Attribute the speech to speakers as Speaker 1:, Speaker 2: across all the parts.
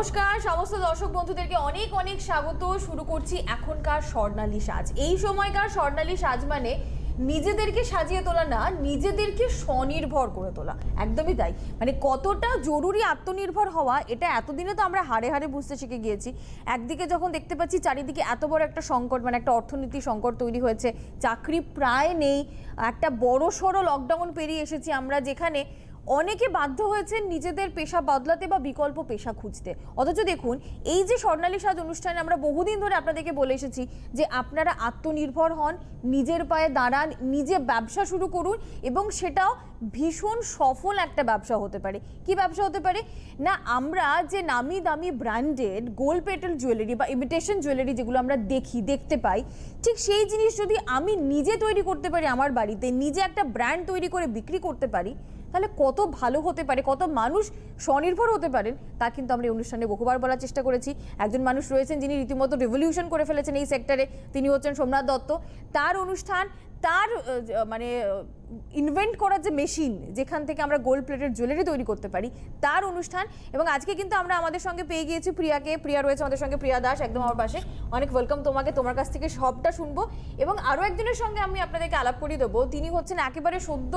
Speaker 1: নমস্কার সমস্ত দর্শক বন্ধুদেরকে অনেক অনেক স্বাগত। শুরু করছি এখনকার স্বর্ণালী সাজ। এই সময়কার স্বর্ণালী সাজ মানে নিজেদেরকে সাজিয়ে তোলা না, নিজেদেরকে স্বনির্ভর করে তোলা। একদমই তাই। মানে কতটা জরুরি আত্মনির্ভর হওয়া, এটা এতদিনে তো আমরা হাড়ে হাড়ে বুঝতে শিখে গিয়েছি। একদিকে যখন দেখতে পাচ্ছি চারিদিকে এত বড় একটা সংকট, মানে একটা অর্থনীতি সংকট তৈরি হয়েছে, চাকরি প্রায় নেই, একটা বড় সড়ো লকডাউন পেরিয়ে এসেছি আমরা, যেখানে অনেকে বাধ্য হয়েছে নিজেদের পেশা বদলাতে বা বিকল্প পেশা খুঁজতে। অথচ দেখুন, এই যে স্বর্ণালী সাজ অনুষ্ঠানে আমরা বহুদিন ধরে আপনাদেরকে বলে এসেছি যে আপনারা আত্মনির্ভর হন, নিজের পায়ে দাঁড়ান, নিজে ব্যবসা শুরু করুন, এবং সেটাও ভীষণ সফল একটা ব্যবসা হতে পারে। কি ব্যবসা হতে পারে না, আমরা যে নামি দামি ব্র্যান্ডেড গোল্ড প্লেটেড জুয়েলারি বা ইমিটেশন জুয়েলারি যেগুলো আমরা দেখতে পাই, ঠিক সেই জিনিস যদি আমি নিজে তৈরি করতে পারি, আমার বাড়িতে নিজে একটা ব্র্যান্ড তৈরি করে বিক্রি করতে পারি, তাহলে কত ভালো হতে পারে, কত মানুষ স্বনির্ভর হতে পারেন। তা কিন্তু আমরা এই অনুষ্ঠানে বহুবার বলার চেষ্টা করেছি। একজন মানুষ রয়েছেন যিনি রীতিমতো রেভলিউশন করে ফেলেছেন এই সেক্টরে, তিনি হচ্ছেন সোমনাথ দত্ত। তার অনুষ্ঠান, তার মানে ইনভেন্ট করার যে মেশিন, যেখান থেকে আমরা গোল্ড প্লেটেড জুয়েলারি তৈরি করতে পারি, তার অনুষ্ঠান। এবং আজকে কিন্তু আমরা আমাদের সঙ্গে পেয়ে গিয়েছি প্রিয়াকে। প্রিয়া রয়েছে আমাদের সঙ্গে, প্রিয়া দাস, একদম আমার পাশে। অনেক ওয়েলকাম তোমাকে, তোমার কাছ থেকে সবটা শুনবো। এবং আরও একজনের সঙ্গে আমি আপনাদেরকে আলাপ করিয়ে দেবো, তিনি হচ্ছেন একেবারে সদ্য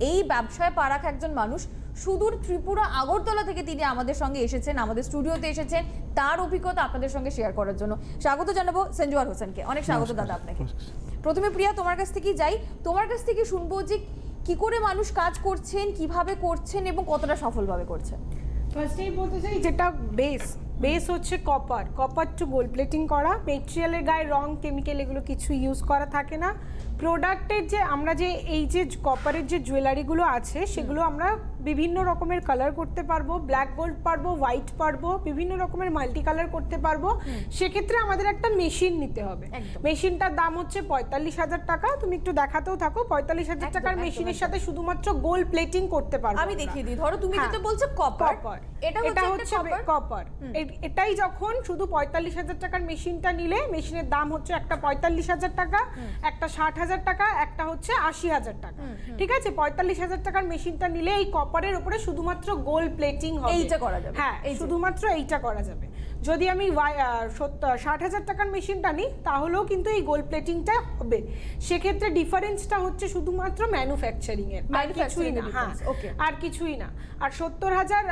Speaker 1: এই ব্যবসায় পা রাখা একজন মানুষ। সুদূর ত্রিপুরা আগরতলা থেকে তিনি আমাদের সঙ্গে এসেছেন, আমাদের স্টুডিওতে এসেছেন তার অভিজ্ঞতা আপনাদের সঙ্গে শেয়ার করার জন্য। স্বাগত জানাবো সঞ্জুয়ার হোসেনকে। অনেক স্বাগত দাদা আপনাকে। প্রথমে প্রিয়া তোমার কাছ থেকেই যাই, তোমার কাছ থেকে শুনবো যে কি করে মানুষ কাজ করছেন, কিভাবে করছেন এবং কতটা সফলভাবে করছেন।
Speaker 2: ফার্স্টেই বলতে চাই, যেটা বেস হচ্ছে কপার টু গোল্ড প্লেটিং করা। মেটেরিয়ালের গায়ে রং, কেমিক্যাল এগুলো কিছু ইউজ করা থাকে না। প্রোডাক্টের যে আমরা যে এই যে কপারের যে জুয়েলারিগুলো আছে, সেগুলো আমরা বিভিন্ন রকমের কালার করতে পারবো, ব্ল্যাক গোল্ড পারবো, হোয়াইট পারবো, বিভিন্ন রকমের মাল্টি কালার করতে পারবো। সেক্ষেত্রে আমাদের একটা মেশিন নিতে হবে। মেশিনটার দাম হচ্ছে 45,000 টাকা। তুমি একটু দেখাতেও থাকো। 45,000 টাকার মেশিনের সাথে শুধুমাত্র গোল্ড প্লেটিং করতে পারবো।
Speaker 1: আমি দেখিয়ে দিই। ধরো তুমি যেটা বলছো কপার,
Speaker 2: এটা হচ্ছে কপার। এটাই যখন শুধু 45,000 টাকার মেশিনটা নিলে, মেশিনের দাম হচ্ছে একটা 45,000 টাকা, একটা 60,000 টাকা, একটা হচ্ছে 80,000 টাকা। ঠিক আছে, 45,000 টাকার মেশিনটা নিলে এই কপারের উপরে শুধুমাত্র গোল্ড প্লেটিং হবে।
Speaker 1: এইটা করা যাবে।
Speaker 2: হ্যাঁ, শুধুমাত্র এইটা করা যাবে। যদি আমি 60,000 টাকার মেশিনটা নিই, তাহলেও কিন্তু এই গোল্ড প্লেটিংটা হবে। সেক্ষেত্রে ডিফারেন্সটা হচ্ছে শুধুমাত্র ম্যানুফ্যাকচারিং এর, আর কিছুই না। হ্যাঁ, আর কিছুই না। আর 70,000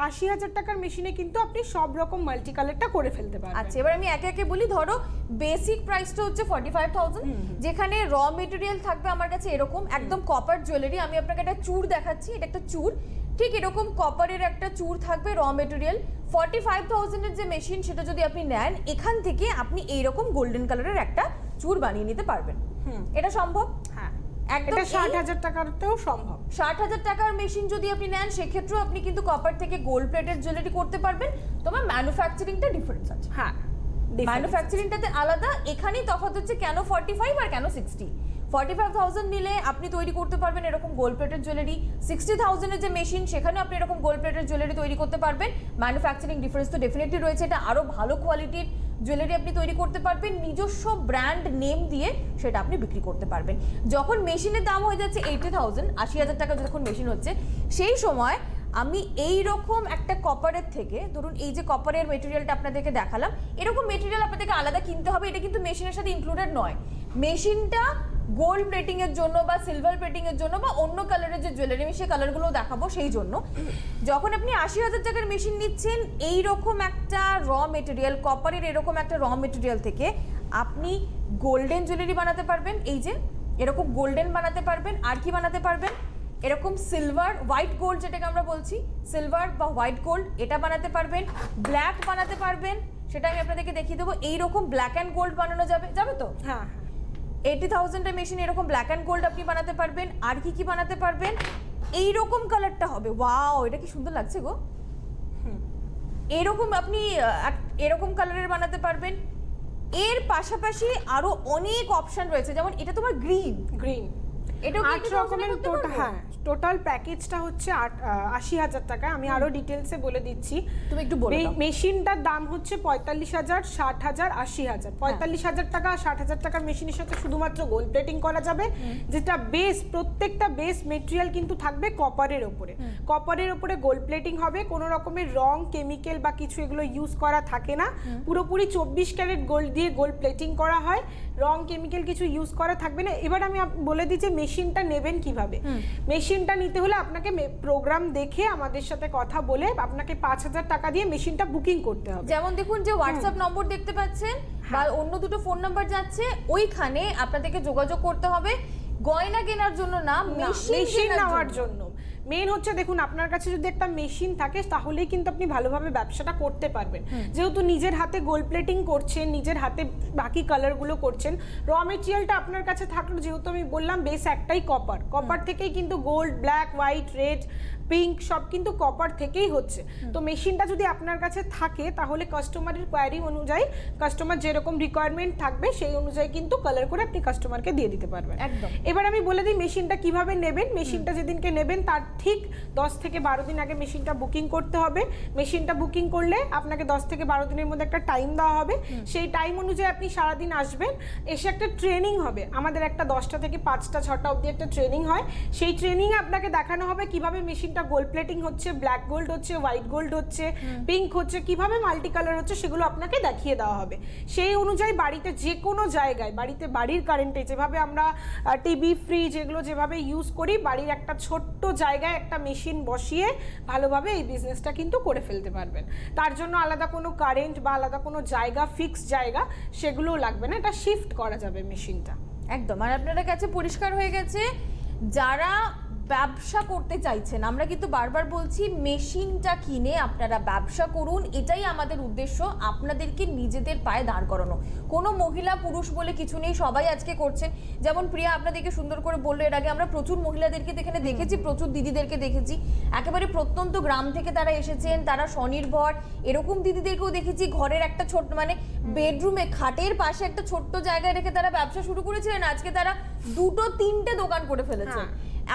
Speaker 2: 80,000 টাকার মেশিনে কিন্তু আপনি সব রকম মাল্টি কালারটা করে ফেলতে পারবেন।
Speaker 1: আচ্ছা, এবার আমি একে একে বলি। ধরো বেসিক প্রাইসটা হচ্ছে 45,000, যেখানে র মেটেরিয়াল থাকবে আমার কাছে এরকম একদম কপার জুয়েলারি। আমি আপনাকে একটা চূড় দেখাচ্ছি, এটা একটা চূড়, ঠিক এরকম কপারের একটা চূড় থাকবে, র মেটেরিয়াল। 45,000 এর যে মেশিন, সেটা যদি আপনি নেন, এখান থেকে আপনি এইরকম গোল্ডেন কালারের একটা চূড় বানিয়ে নিতে পারবেন। এটা সম্ভব?
Speaker 2: হ্যাঁ,
Speaker 1: একদম।
Speaker 2: 60,000 টাকাতেও সম্ভব।
Speaker 1: 60,000 টাকার মেশিন যদি আপনি নেন, সেক্ষেত্রেও আপনি কিন্তু কপার থেকে গোল্ড প্লেটেড জুয়েলারি করতে পারবেন। তোমার ম্যানুফ্যাকচারিংটা ডিফারেন্স আছে।
Speaker 2: হ্যাঁ,
Speaker 1: ম্যানুফ্যাকচারিংটাতে আলাদা। এখানেই তফাৎ হচ্ছে কেন 45 আর কেন 60। 45,000 নিলে আপনি তৈরি করতে পারবেন এরকম গোল্ড প্লেটেড জুয়েলারি। 60,000 এর যে মেশিন, সেখানেও আপনি এরকম গোল্ড প্লেটেড জুয়েলারি তৈরি করতে পারবেন। ম্যানুফ্যাকচারিং ডিফারেন্স তো ডেফিনেটলি রয়েছে, এটা আরও ভালো কোয়ালিটির জুয়েলারি আপনি তৈরি করতে পারবেন, নিজস্ব ব্র্যান্ড নেম দিয়ে সেটা আপনি বিক্রি করতে পারবেন। যখন মেশিনের দাম হয়ে যাচ্ছে 80,000, 80,000 টাকা যখন মেশিন হচ্ছে, সেই সময় আমি এই রকম একটা কপারের থেকে, ধরুন এই যে কপারের মেটেরিয়ালটা আপনাদেরকে দেখালাম, এরকম মেটেরিয়াল আপনাদেরকে আলাদা কিনতে হবে। এটা কিন্তু মেশিনের সাথে ইনক্লুডেড নয়। মেশিনটা গোল্ড প্লেটিং এর জন্য বা সিলভার প্লেটিং এর জন্য বা অন্য কালারের যে জুয়েলারি, আমি সেই কালারগুলো দেখাবো সেই জন্য। যখন আপনি 80,000 টাকার মেশিন নিচ্ছেন, এই রকম একটা র মেটেরিয়াল, কপারের এরকম একটা র মেটেরিয়াল থেকে আপনি গোল্ডেন জুয়েলারি বানাতে পারবেন। এই যে এরকম গোল্ডেন বানাতে পারবেন। আর কি বানাতে পারবেন? এরকম সিলভার, হোয়াইট গোল্ড যেটাকে আমরা বলছি, সিলভার বা হোয়াইট গোল্ড, এটা বানাতে পারবেন। ব্ল্যাক বানাতে পারবেন, সেটা আমি আপনাদেরকে দেখিয়ে দেবো। এইরকম ব্ল্যাক অ্যান্ড গোল্ড বানানো যাবে, যাবে তো?
Speaker 2: হ্যাঁ,
Speaker 1: 80,000 এর মেশিন এরকম ব্ল্যাক অ্যান্ড গোল্ড আপনি বানাতে পারবেন। আর কি বানাতে পারবেন? এইরকম কালারটা হবে। ওয়াও, এটা কি সুন্দর লাগছে গো। এরকম আপনি এরকম কালারের বানাতে পারবেন। এর পাশাপাশি আরো অনেক অপশন রয়েছে, যেমন এটা তোমার গ্রিন, এটাও কি
Speaker 2: 8
Speaker 1: একটু
Speaker 2: রকমের
Speaker 1: করতে
Speaker 2: টোটাল,
Speaker 1: পারবো?
Speaker 2: হ্যাঁ টোটাল প্যাকেজটা হচ্ছে 80,000 টাকা। আমি আরো ডিটেলসে বলে দিচ্ছি।
Speaker 1: তুমি একটু বলে দাও।
Speaker 2: মেশিনটার দাম হচ্ছে 45,000, 60,000, 80,000। 45,000 টাকা 60,000 টাকার মেশিনের সাথে শুধুমাত্র গোল্ড প্লেটিং করা যাবে, যেটা বেস, প্রত্যেকটা বেস মেটেরিয়াল কিন্তু থাকবে কপারের ওপরে। কপারের ওপরে গোল্ড প্লেটিং হবে, কোনো রকমের রং, কেমিক্যাল বা কিছু এগুলো ইউজ করা থাকে না। পুরোপুরি 24 ক্যারেট গোল্ড দিয়ে গোল্ড প্লেটিং করা হয়, রং কেমিক্যাল কিছু ইউজ করা থাকবে না। এবার আমি বলে দিই যে মেশিনটা নেবেন কিভাবে। মেশিনটা নিতে হলে আপনাকে প্রোগ্রাম দেখে আমাদের সাথে কথা বলে আপনাকে 5,000 টাকা দিয়ে মেশিনটা বুকিং করতে হবে।
Speaker 1: যেমন দেখুন যে হোয়াটসঅ্যাপ নম্বর দেখতে পাচ্ছেন বা অন্য দুটো ফোন নাম্বার যাচ্ছে, ওইখানে আপনাদেরকে যোগাযোগ করতে হবে গয়না কেনার জন্য না,
Speaker 2: মেশিন নেওয়ার জন্য। মেন হচ্ছে দেখুন, আপনার কাছে যদি একটা মেশিন থাকে তাহলেই কিন্তু আপনি ভালোভাবে ব্যবসাটা করতে পারবেন। যেহেতু নিজের হাতে গোল্ড প্লেটিং করছেন, নিজের হাতে বাকি কালারগুলো করছেন, র মেটেরিয়ালটা আপনার কাছে থাকলো, যেহেতু আমি বললাম বেস একটাই কপার, কপার থেকেই কিন্তু gold, black, white, red, pink সব কিন্তু কপার থেকেই হচ্ছে। তো মেশিনটা যদি আপনার কাছে থাকে তাহলে কাস্টমারের কোয়ারি অনুযায়ী, কাস্টমার যেরকম রিকোয়ারমেন্ট থাকবে সেই অনুযায়ী কিন্তু কালার করে আপনি কাস্টমারকে দিয়ে দিতে পারবেন।
Speaker 1: একদম।
Speaker 2: এবার আমি বলে দিই মেশিনটা কিভাবে নেবেন। মেশিনটা যেদিনকে নেবেন তার ঠিক 10 থেকে 12 দিন আগে মেশিনটা বুকিং করতে হবে। মেশিনটা বুকিং করলে আপনাকে 10 থেকে 12 দিনের মধ্যে একটা টাইম দেওয়া হবে। সেই টাইম অনুযায়ী আপনি সারাদিন আসবেন, এসে একটা ট্রেনিং হবে। আমাদের একটা 10টা থেকে 5টা 6টা অবধি একটা ট্রেনিং হয়। সেই ট্রেনিংয়ে আপনাকে দেখানো হবে কিভাবে মেশিনটা গোল্ড প্লেটিং হচ্ছে, ব্ল্যাক গোল্ড হচ্ছে, হোয়াইট গোল্ড হচ্ছে, পিঙ্ক হচ্ছে, কিভাবে মাল্টি কালার হচ্ছে, সেগুলো আপনাকে দেখিয়ে দেওয়া হবে। সেই অনুযায়ী বাড়িতে যে কোনো জায়গায়, বাড়ির কারেন্টে যেভাবে আমরা টিভি, ফ্রিজ এগুলো যেভাবে ইউজ করি, বাড়ির একটা ছোট্ট জায়গায় একটা মেশিন বসিয়ে ভালোভাবে এই বিজনেসটা কিন্তু করে ফেলতে পারবেন। তার জন্য আলাদা কোনো কারেন্ট বা আলাদা কোনো জায়গা, ফিক্স জায়গা সেগুলোও লাগবে না, এটা শিফট করা যাবে মেশিনটা।
Speaker 1: একদম। আর আপনাদের কাছে পরিষ্কার হয়ে গেছে, যারা ব্যবসা করতে চাইছেন, আমরা কিন্তু বারবার বলছি মেশিনটা কিনে আপনারা ব্যবসা করুন, এটাই আমাদের উদ্দেশ্য, আপনাদেরকে নিজেদের পায়ে দাঁড় করানো। কোনো মহিলা পুরুষ বলে কিছু নেই, সবাই আজকে করছে। যেমন প্রিয়া আপনাদেরকে সুন্দর করে বললো, এর আগে আমরা প্রচুর মহিলাদেরকে এখানে দেখেছি, প্রচুর দিদিদেরকে দেখেছি, একেবারে প্রত্যন্ত গ্রাম থেকে তারা এসেছেন, তারা স্বনির্ভর। এরকম দিদিদেরকেও দেখেছি ঘরের একটা ছোট্ট, মানে বেডরুমে খাটের পাশে একটা ছোট্ট জায়গায় রেখে তারা ব্যবসা শুরু করেছিলেন, আজকে তারা 2-3টে দোকান করে ফেলেছে।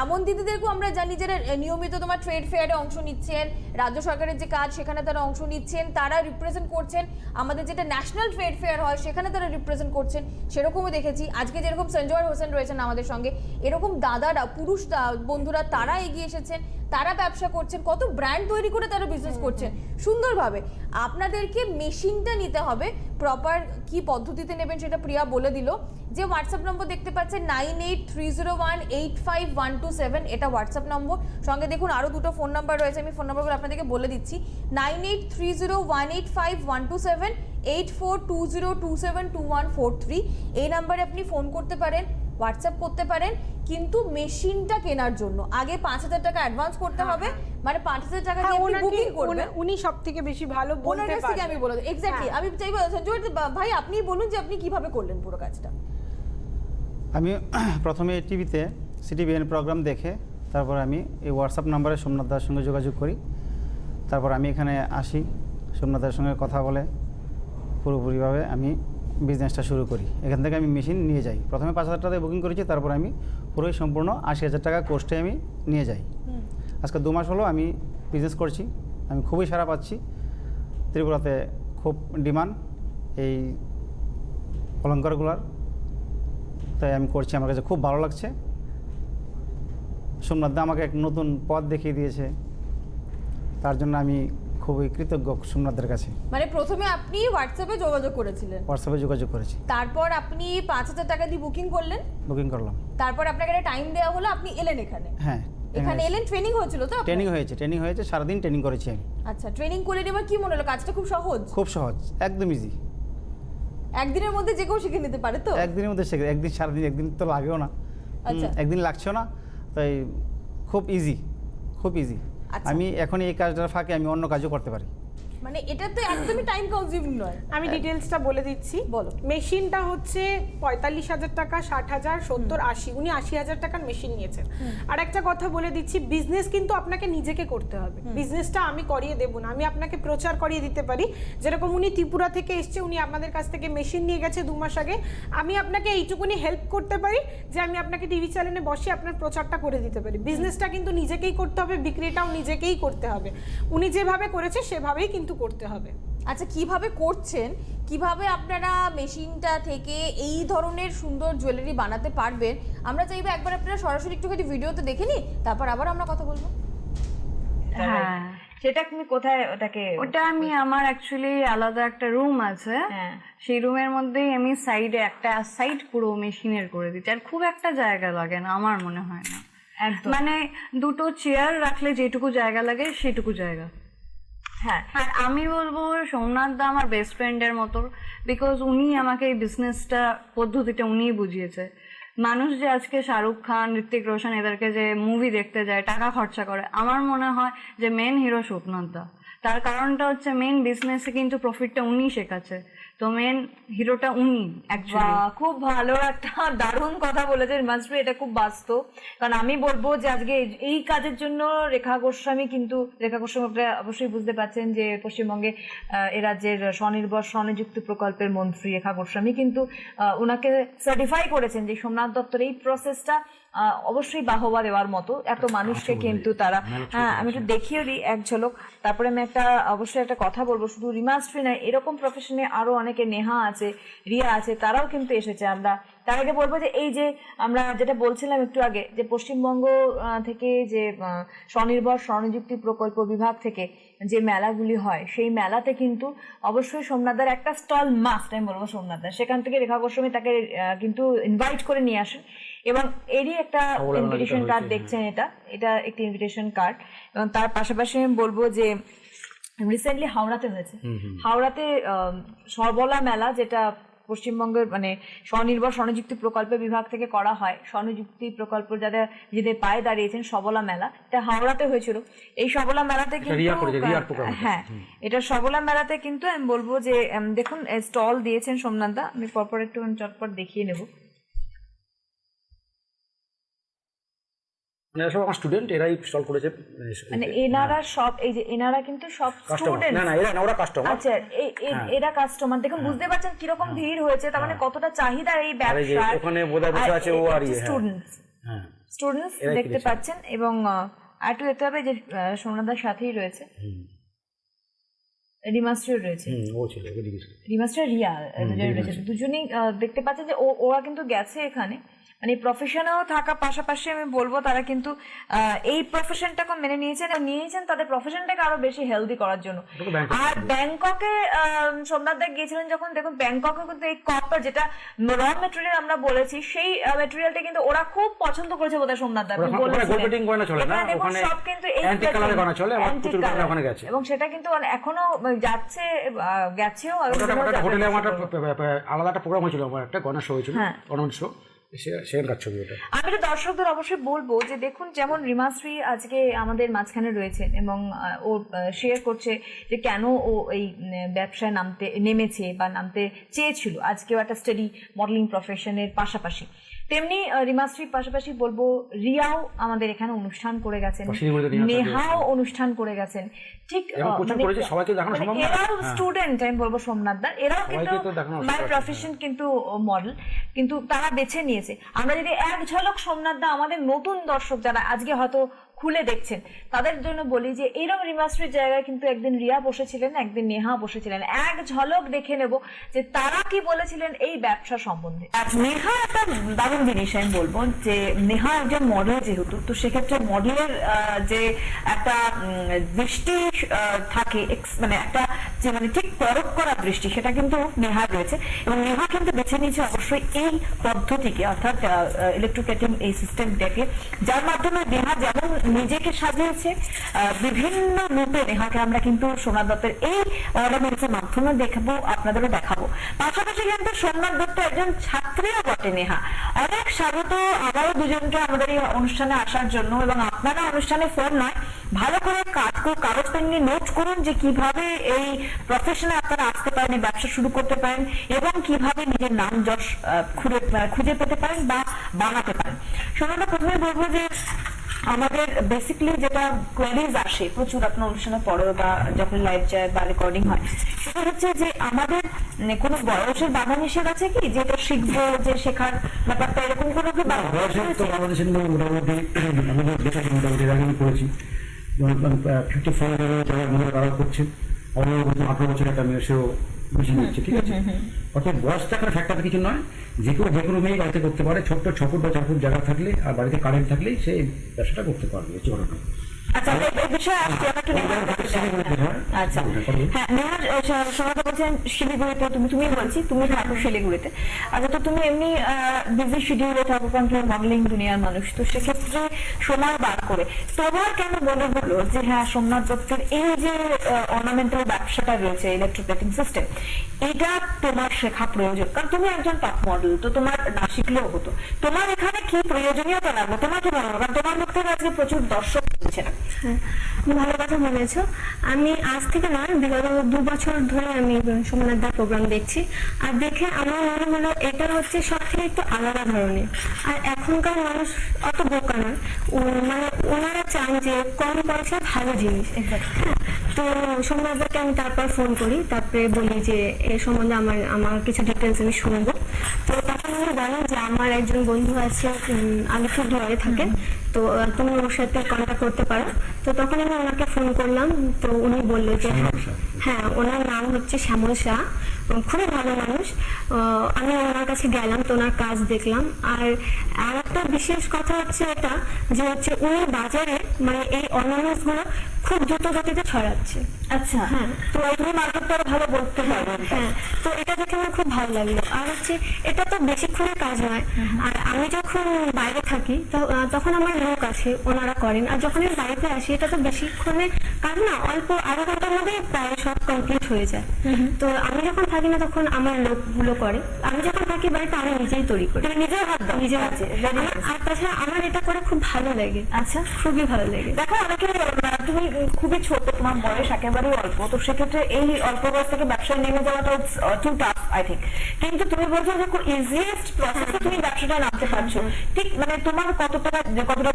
Speaker 1: এমন দিদিদেরকেও আমরা জানি যারা নিয়মিত তোমার ট্রেড ফেয়ারে অংশ নিচ্ছেন, রাজ্য সরকারের যে কাজ সেখানে তারা অংশ নিচ্ছেন, তারা রিপ্রেজেন্ট করছেন, আমাদের যেটা ন্যাশনাল ট্রেড ফেয়ার হয় সেখানে তারা রিপ্রেজেন্ট করছেন, সেরকমও দেখেছি। আজকে যেরকম সঞ্জয় হোসেন রয়েছেন আমাদের সঙ্গে, এরকম দাদারা, পুরুষ বন্ধুরা তারা এগিয়ে এসেছেন, তারা ব্যবসা করছেন, কত ব্র্যান্ড তৈরি করে তারা বিজনেস করছেন সুন্দরভাবে। আপনাদেরকে মেশিনটা নিতে হবে, প্রপার কি পদ্ধতিতে নেবেন সেটা প্রিয়া বলে দিল। যে হোয়াটসঅ্যাপ নম্বর দেখতে পাচ্ছেন 9830185127, এটা হোয়াটসঅ্যাপ নম্বর। সঙ্গে দেখুন আরও দুটো ফোন নাম্বার রয়েছে, আমি ফোন নাম্বারগুলো আপনাদেরকে বলে দিচ্ছি। 9830185127, 8420272143, এই নাম্বারে আপনি ফোন করতে পারেন, হোয়াটসঅ্যাপ করতে পারেন। কিন্তু মেশিনটা কেনার জন্য আগে 5,000 টাকা অ্যাডভান্স করতে হবে, মানে 5,000 টাকা দিয়ে আপনি বুকিং করবেন।
Speaker 2: উনি সবথেকে বেশি ভালো বলতে পারবেন।
Speaker 1: আমি বলে দিই এক্স্যাক্টলি, আমি চাইবো সঞ্জয় ভাই আপনি বলুন যে আপনি কিভাবে করলেন পুরো কাজটা।
Speaker 3: আমি প্রথমে টিভিতে সিটিভিএন প্রোগ্রাম দেখে তারপর আমি এই হোয়াটসঅ্যাপ নাম্বারে সোমনাথ দার সঙ্গে যোগাযোগ করি। তারপর আমি এখানে আসি, সোমনাথ দার সঙ্গে কথা বলে পুরোপুরিভাবে আমি বিজনেসটা শুরু করি। এখান থেকে আমি মেশিন নিয়ে যাই। প্রথমে 5,000 টাকা বুকিং করেছি, তারপর আমি পুরোই সম্পূর্ণ 80,000 টাকা কোস্টে আমি নিয়ে যাই। আজকে 2 মাস হলো আমি বিজনেস করছি, আমি খুবই সাড়া পাচ্ছি। ত্রিপুরাতে খুব ডিমান্ড এই অলঙ্কারগুলার, তাই আমি করছি, আমার কাছে খুব ভালো লাগছে। সোমনাথ দা আমাকে এক নতুন পথ দেখিয়ে দিয়েছে, তার জন্য আমি খুবই কৃতজ্ঞ সোমনাথদের কাছে।
Speaker 1: মানে প্রথমে আপনি হোয়াটসঅ্যাপে যোগাযোগ করেছিলেন,
Speaker 3: হোয়াটসঅ্যাপে যোগাযোগ করেছি,
Speaker 1: তারপর আপনি 5,000 টাকা দিয়ে বুকিং করলেন,
Speaker 3: বুকিং করলাম,
Speaker 1: তারপর আপনাকে একটা টাইম দেওয়া হলো, আপনি এলেন এখানে।
Speaker 3: হ্যাঁ
Speaker 1: এখানে এলেন, ট্রেনিং হয়েছিল তো?
Speaker 3: ট্রেনিং হয়েছে, সারাদিন ট্রেনিং করেছি আমি।
Speaker 1: আচ্ছা, ট্রেনিং করে এবার কি মনে হলো? কাজটা খুব সহজ?
Speaker 3: খুব সহজ, একদম ইজি।
Speaker 1: একদিনের মধ্যে যে কেউ শিখে নিতে পারে তো?
Speaker 3: একদিনের মধ্যে শিখে, একদিন সারাদিন, একদিন তো লাগেও না,
Speaker 1: আচ্ছা,
Speaker 3: একদিন লাগছেও না, তাই খুব ইজি, খুব ইজি।
Speaker 1: আচ্ছা।
Speaker 3: আমি এখন এই কাজটার ফাঁকে আমি অন্য কাজও করতে পারি।
Speaker 1: মানে এটা তো একদমই টাইম কনজিউমিং নয়।
Speaker 2: আমি ডিটেলসটা বলে দিচ্ছি।
Speaker 1: বলো।
Speaker 2: মেশিনটা হচ্ছে 45,000 টাকা, 60,000, 70, 80, উনি 80,000 টাকার মেশিন নিয়েছেন। আর একটা কথা বলে দিচ্ছি, বিজনেস কিন্তু আপনাকে নিজেকে করতে হবে, বিজনেসটা আমি করিয়ে দেবো না, আমি আপনাকে প্রচার করিয়ে দিতে পারি। যেরকম উনি ত্রিপুরা থেকে এসছে, উনি আপনাদের কাছ থেকে মেশিন নিয়ে গেছে 2 মাস আগে, আমি আপনাকে এইটুকুনি হেল্প করতে পারি যে আমি আপনাকে টিভি চ্যানেলে বসে আপনার প্রচারটা করে দিতে পারি। বিজনেসটা কিন্তু নিজেকেই করতে হবে, বিক্রিটাও নিজেকেই করতে হবে। উনি যেভাবে করেছে সেভাবেই কিন্তু করতে হবে।
Speaker 1: আচ্ছা, কিভাবে করছেন, কিভাবে আপনারা মেশিনটা থেকে এই ধরনের সুন্দর জুয়েলারি বানাতে পারবেন, আমরা চাইবো একবার আপনারা সরাসরি একটুখানি ভিডিওতে দেখে নিই, তারপর আবার আমরা কথা বলবো।
Speaker 4: হ্যাঁ,
Speaker 5: সেটা তুমি কোথায় ওটাকে?
Speaker 4: ওটা আমি আমার অ্যাকচুয়ালি আলাদা একটা রুম আছে,
Speaker 5: হ্যাঁ।
Speaker 4: সেই রুমের মধ্যেই আমি সাইডে একটা সাইড পুরো মেশিনের করে দিচ্ছি। আর খুব একটা জায়গা লাগে না আমার মনে হয় না,
Speaker 5: একদম।
Speaker 4: মানে 2টো চেয়ার রাখলে যেটুকু জায়গা লাগে সেটুকু জায়গা।
Speaker 5: হ্যাঁ,
Speaker 4: আর আমি বলবো সোমনাথ দা আমার বেস্ট ফ্রেন্ডের মতো, বিকজ উনি আমাকে এই বিজনেসটা পদ্ধতিটা উনিই বুঝিয়েছে। মানুষ যে আজকে শাহরুখ খান, ঋত্বিক রোশন এদেরকে যে মুভি দেখতে যায়, টাকা খরচা করে, আমার মনে হয় যে মেন হিরো সোমনাথ দা। তার কারণটা হচ্ছে মেন বিজনেসে কিন্তু প্রফিটটা উনি শেখাচ্ছে, তো মেন হিরোটা উনি অ্যাকচুয়ালি।
Speaker 5: বাহ, খুব ভালো একটা দারুণ কথা বলেছেন মাসরি, এটা খুব বাস্তব। কারণ আমি বলবো যে আজকে এই কাজের জন্য রেখা গোস্বামী আপনারা অবশ্যই বুঝতে পারছেন যে পশ্চিমবঙ্গে এ রাজ্যের স্বনির্ভর স্বনিযুক্ত প্রকল্পের মন্ত্রী রেখা গোস্বামী কিন্তু ওনাকে সার্টিফাই করেছেন যে সোমনাথ দত্তর এই প্রসেসটা অবশ্যই বাহবা দেওয়ার মতো। এত মানুষকে কিন্তু তারা, হ্যাঁ আমি একটু দেখিয়ে দিই এক ঝলক, তারপরে আমি অবশ্যই একটা কথা বলবো। শুধু রিমাশ্রী নয়, এরকম প্রফেশনে আরো অনেকে, নেহা আছে, রিয়া আছে, তারাও কিন্তু এসেছে। আমরা তার আগে বলবো যে এই যে আমরা যেটা বলছিলাম একটু আগে, যে পশ্চিমবঙ্গ থেকে যে স্বনির্ভর স্বনিযুক্তি প্রকল্প বিভাগ থেকে যে মেলাগুলি হয়, সেই মেলাতে কিন্তু অবশ্যই সোমনাথদার একটা স্টল মাস্ট, আমি বলবো সোমনাথদার। সেখান থেকে রেখা গোস্বামী তাকে কিন্তু ইনভাইট করে নিয়ে আসেন, এবং এরই একটা ইনভিটেশন কার্ড দেখছেন, এটা একটি ইনভিটেশন কার্ড। এবং তার পাশাপাশি আমি বলবো যে রিসেন্টলি হাওড়াতে হয়েছে, হাওড়াতে সবলা মেলা, যেটা পশ্চিমবঙ্গের মানে স্বনির্ভর স্বনিযুক্তি প্রকল্প বিভাগ থেকে করা হয়, স্বনিযুক্তি প্রকল্প যারা নিজেদের পায়ে দাঁড়িয়েছেন, সবলা মেলা, এটা হাওড়াতে হয়েছিল। এই সবলা মেলাতে কিন্তু, হ্যাঁ এটা সবলা মেলাতে কিন্তু আমি বলবো যে দেখুন স্টল দিয়েছেন সোমনাথ দা, আমি পরপর একটু চটপট দেখিয়ে নেবো।
Speaker 6: এরা সব আমার স্টুডেন্ট, এরাই স্টল করেছে।
Speaker 5: মানে এনারা সব, এই যে এনারা কিন্তু সব স্টুডেন্ট,
Speaker 6: না এরা না, ওরা কাস্টমার।
Speaker 5: আচ্ছা, এরা কাস্টমার। দেখুন বুঝতে পারছেন কিরকম ভিড় হয়েছে, তার মানে কতটা চাহিদা এই ব্যবসার।
Speaker 6: ওখানে বোধহয় বসে আছে ও আর
Speaker 5: স্টুডেন্টস দেখতে পাচ্ছেন। এবং আরেকটু দেখতে হবে যে সোমনাথদার সাথেই রয়েছে রিমাশ্রী রয়েছে, রিমাশ্রী রিয়া রয়েছে, দুজনেই দেখতে পাচ্ছেন যে ওরা কিন্তু গেছে এখানে, মানে প্রফেশনেও থাকা পাশাপাশি আমি বলবো তারা কিন্তু এই প্রফেশনটাকে মেনে নিয়েছেন তাদের প্রফেশনটাকে আরো বেশি হেলদি করার জন্য। আর ব্যাংককে সোমনাথ দা গিয়েছিলেন যখন, দেখুন ব্যাংককে কিন্তু এই কপার, যেটা র মেটেরিয়াল আমরা বলেছি, সেই মেটেরিয়ালটা কিন্তু ওরা খুব পছন্দ করেছে বোধহয় সোমনাথ দা, সব কিন্তু এবং সেটা কিন্তু এখনো যাচ্ছে, গেছেও।
Speaker 6: আলাদা একটা প্রোগ্রাম হয়েছিল, একটা গণেশ শো হয়েছিল, গণেশ শো,
Speaker 5: আমি তো দর্শকদের অবশ্যই বলবো যে দেখুন, যেমন রিমাশ্রী আজকে আমাদের মাঝখানে রয়েছে এবং ও শেয়ার করছে যে কেন ও এই ব্যবসায় নেমেছে বা নামতে চেয়েছিল। আজকেও একটা স্টাডি মডেলিং প্রফেশনের পাশাপাশি, তেমনি রিমাশ্রীর পাশাপাশি বলবো রিয়াও আমাদের এখানে অনুষ্ঠান করে গেছেন, নেহাও অনুষ্ঠান করে গেছেন। ঠিক এরাও স্টুডেন্ট, আমি বলবো সোমনাথদা, এরাও কিন্তু বাই প্রফেশন কিন্তু মডেল, কিন্তু তারা বেছে নিয়েছে। আমরা যদি এক ঝলক সোমনাথদা আমাদের নতুন দর্শক যারা আজকে হয়তো খুলে দেখছেন তাদের জন্য বলি যে এইরকম রিমাশ্রীর জায়গায় কিন্তু একদিন রিয়া বসেছিলেন, একদিন নেহা বসেছিলেন। এক ঝলক দেখে নেব যে তারা কি বলেছিলেন এই ব্যবসা সম্বন্ধে। নেহা একটা দারুণ জিনিস আমি বলবো যে নেহা একজন মডেল যেহেতু, তো সেক্ষেত্রে মডেলের যে একটা দৃষ্টি থাকে, মানে একটা যে মানে ঠিক পরখ করা দৃষ্টি, সেটা কিন্তু নেহার রয়েছে। এবং নেহা কিন্তু বেছে নিয়েছে অবশ্যই এই পদ্ধতিকে, অর্থাৎ ইলেকট্রোকেটিং এই সিস্টেমটাকে, যার মাধ্যমে নেহা যেমন নিজেকে সাজিয়েছে বিভিন্ন রূপে, নেহাকে আমরা কিন্তু সোমনাথ দত্তের এই অর্নামেন্টসের মাধ্যমে দেখাবো, আপনাদেরও দেখাবো। পাশাপাশি কিন্তু সোমনাথ দত্ত একজন ছাত্রীও বটে নেহা। অনেক স্বাগত আবারও দুজনকে আমাদের এই অনুষ্ঠানে আসার জন্য, এবং আপনারা অনুষ্ঠানে ফোন নয় ভালো করে কাগজ পেন নিয়ে নোট করুন যে কিভাবে এই প্রফেশনে আপনারা আসতে পারেন, এই ব্যবসা শুরু করতে পারেন এবং কিভাবে নিজের নাম যশ খুঁজে পেতে পারেন বা বানাতে পারেন। সোনাদা, প্রথমে বলবো যে আমাদের বেসিক্যালি যেটা কোয়ারিজ আসে প্রচুর আপনার অনুষ্ঠানের পরে বা যখন লাইভ যায় বা রেকর্ডিং হয়, সেটা হচ্ছে যে আমাদের কোনো বয়সের বাধা নিষেধ আছে কি, যেটা শিখবো, যে শেখার ব্যাপারটা এরকম কোনো কি
Speaker 6: বয়সের তো বাংলাদেশের মোটামুটি আমাদের দেখেছি, মোটামুটি আমি করেছি 54 যারা মহিলা তারা করছে, আমার 18 বছর একটা মেয়ে সেও বেশি নিচ্ছে, ঠিক আছে। অর্থাৎ বয়সটা একটা ফ্যাক্টর কিছু নয়, যে কোনো মেয়ে বাড়িতে করতে পারে, ছোট্ট 6 ফুট বা 4 ফুট জায়গা থাকলে আর বাড়িতে কারেন্ট থাকলেই সে ব্যবসাটা করতে পারবে, চলবে।
Speaker 5: আচ্ছা, এই বিষয়ে আসছি আমরা একটু আচ্ছা হ্যাঁ, নেহার সোনাদা বলছেন শিলিগুড়িতে, তুমি বলছি তুমি থাকো শিলিগুড়িতে। আচ্ছা, তো তুমি এমনি বিজি শিডিউলে থাকো, কারণ তুমি মডেলিং দুনিয়ার মানুষ, তো সেক্ষেত্রে সময় বার করে তোমার কেন মনে হলো যে হ্যাঁ সোমনাথ দত্তের এই যে অর্নামেন্টাল ব্যবসাটা রয়েছে, ইলেকট্রোপ্লেটিং সিস্টেম, এটা তোমার শেখা প্রয়োজন? কারণ তুমি একজন টপ মডেল, তো তোমার না শিখলেও হতো। তোমার এখানে কি প্রয়োজনীয়তা লাগবে, তোমার কি মনে হয়? কারণ তোমার মুখ থেকে আজকে প্রচুর দর্শক শুনছে না।
Speaker 7: হ্যাঁ, ভালো কথা বলেছ। আমি আজ থেকে নয়, বিগত 2 বছর ধরে আমি সোমনাথ দার প্রোগ্রাম দেখছি, আর দেখে আমার মনে হলো এটা হচ্ছে সব থেকে একটু আলাদা ধরনের। আর এখনকার মানুষ অত বোকা নয়, মানে ওনারা চান যে কম পয়সায় ভালো জিনিস। হ্যাঁ, তো সোমনাথ দাকে আমি তারপর ফোন করি, তারপরে বলি যে এর সম্বন্ধে আমার কিছু ডিটেলস আমি শুনবো। তো তখন উনি বলেন যে আমার একজন বন্ধু আছে আলিপুরদুয়ারে থাকেন, তো তুমি ওর সাথে কন্ট্যাক্ট করতে পারো। তো তখন আমি ওনাকে ফোন করলাম, তো উনি বললো যে হ্যাঁ, ওনার নাম হচ্ছে শ্যামল শাহ, খুবই ভালো মানুষ। আমি ওনার কাছে গেলাম, তো ওনার কাজ দেখলাম। আর একটা বিশেষ কথা হচ্ছে এটা যে হচ্ছে উনি বাজারে মানে এই অর্নামেন্টস গুলো খুব দ্রুত গতিতে ছড়াচ্ছে।
Speaker 5: আচ্ছা হ্যাঁ, তো তুমি মার্কেটটা ভালো বলতে পারবে।
Speaker 7: হ্যাঁ, তো এটা দেখে আমার খুব ভালো লাগলো। আর হচ্ছে এটা তো বেশিক্ষণের কাজ নয়, আর আমি যখন বাইরে থাকি তখন আমার লোক আছে, ওনারা করেন। আর যখন আমি বাড়িতে আসি, এটা তো বেশিক্ষণের কাজ না, অল্প আধা ঘন্টার মধ্যে প্রায় সব কমপ্লিট হয়ে যায়। তো আমি যখন থাকি না তখন আমার লোকগুলো করে, আমি যখন থাকি বাড়িতে আমি নিজেই তৈরি করি,
Speaker 5: নিজের হাত দাও?
Speaker 7: নিজের হাতে। আর তাছাড়া আমার এটা করে খুব ভালো লাগে।
Speaker 5: আচ্ছা,
Speaker 7: খুবই ভালো লাগে।
Speaker 5: দেখো অনেকে, তুমি খুবই ছোট, তোমার বয়স একেবারেই অল্প, তো সেক্ষেত্রে এই অল্প বয়স থেকে ব্যবসায় নেমে যাওয়াটা টু টাফ আই থিঙ্ক। কিন্তু তুমি বলছো যে খুব ইজিয়েস্ট প্রসেসে তুমি ব্যবসাটা নামতে পারছো, ঠিক মানে তোমার কতটা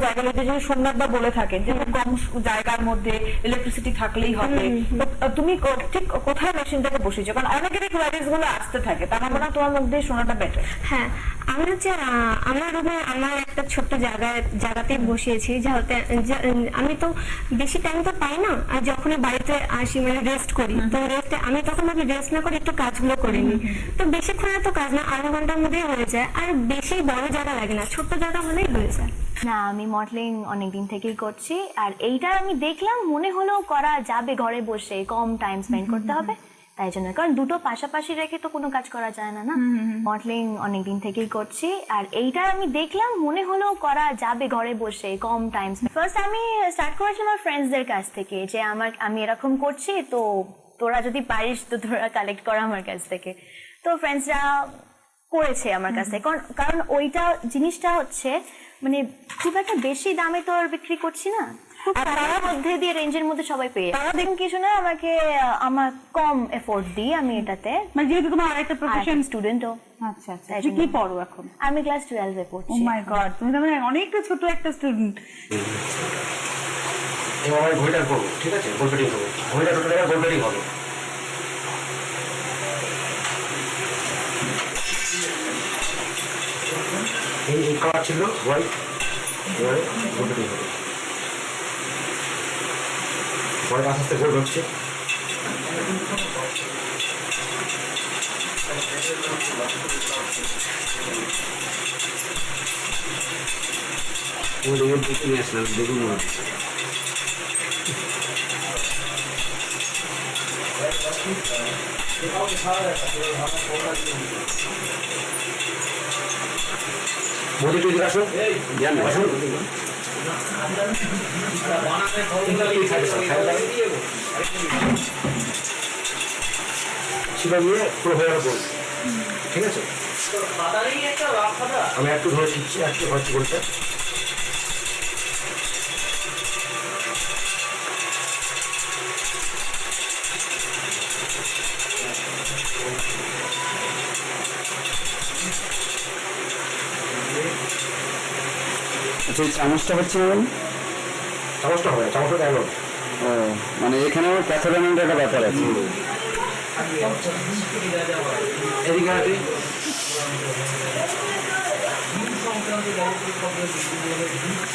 Speaker 5: জায়গা রয়েছে, যদি সোমনাথ দা বলে থাকেন যে খুব কম জায়গার মধ্যে ইলেকট্রিসিটি থাকলেই হবে, তুমি ঠিক কোথায় মেশিনটাকে বসিয়েছো? কারণ অনেকেরই কোয়ারিজ গুলো আসতে থাকে, তার মানে তোমার মধ্যে শোনাটা বেটার।
Speaker 7: হ্যাঁ, আমি হচ্ছে আমার রুমে আমার একটা ছোট্ট জায়গাতে বসিয়েছি, যাতে আমি তো বেশি টাইম তো পাই না, আর যখন বাড়িতে আসি মানে রেস্ট করি, তো রেস্টে আমি তখন ভাবি রেস্ট না করে একটু কাজগুলো করে নিই। তো বেশিক্ষণে তো কাজ না, আধা ঘন্টার মধ্যেই হয়ে যায়, আর বেশি বড় জায়গা লাগে না, ছোট্ট জায়গা হলেই হয়ে যায়।
Speaker 8: না, আমি মডেলিং অনেকদিন থেকেই করছি, আর এইটা আমি দেখলাম মনে হলো করা যাবে ঘরে বসে, কম টাইম স্পেন্ড করতে হবে, তাই জন্য। কারণ দুটো পাশাপাশি রেখে তো কোনো কাজ করা যায় না। মডেলিং অনেকদিন থেকেই করছি, আর এইটা আমি দেখলাম মনে হলো করা যাবে ঘরে বসে, কম টাইম। ফার্স্ট আমি স্টার্ট করেছিলাম আমার ফ্রেন্ডসদের কাছ থেকে, যে আমি এরকম করছি, তো তোরা যদি পারিস তো তোরা কালেক্ট করা আমার কাছ থেকে। তো ফ্রেন্ডসরা করেছে আমার কাছ থেকে, কারণ ওইটা জিনিসটা হচ্ছে মানে খুব একটা বেশি দামে তো আর বিক্রি করছি না, তার মধ্যে দিয়ে রেঞ্জের মধ্যে সবাই পেয়ে। তারা দেখুন কিছু না, আমার কম এফোর্ট দিই আমি এটাতে,
Speaker 5: মানে যেহেতু তোমার আরেকটা প্রফেশন
Speaker 8: স্টুডেন্টও।
Speaker 5: আচ্ছা আচ্ছা, কি পড়ো এখন?
Speaker 8: আমি ক্লাস 12 এ পড়ছি।
Speaker 5: ও মাই গড, তুমি তো মানে অনেকটা ছোট একটা স্টুডেন্ট।
Speaker 6: এবার আমি ঘড়িটা করবো, ঠিক আছে, গোলপেটিং করবো, ঘড়িটা টোটাল জায়গায় গোলপেটিং হবে। এই কালার ছিল হোয়াইট, এবারে গোলপেটিং হবে। হোয়াইট আস্তে আস্তে গোল হচ্ছে। নিয়ে আসলাম, দেখুন মোদি তুই আসো, জ্ঞান আসুন, সেটা নিয়ে পুরো হয়ে গেল, ঠিক আছে। আমি একটু ধরে দিচ্ছি, একটু হচ্ছে বলতে
Speaker 9: আচ্ছা এই চামচটা হচ্ছে না
Speaker 6: চামচটা হবে, চামচটা গেল।
Speaker 9: ও মানে এখানে আমার প্যাথোডামেন্টের একটা ব্যাপার আছে।
Speaker 6: এদিকে আছে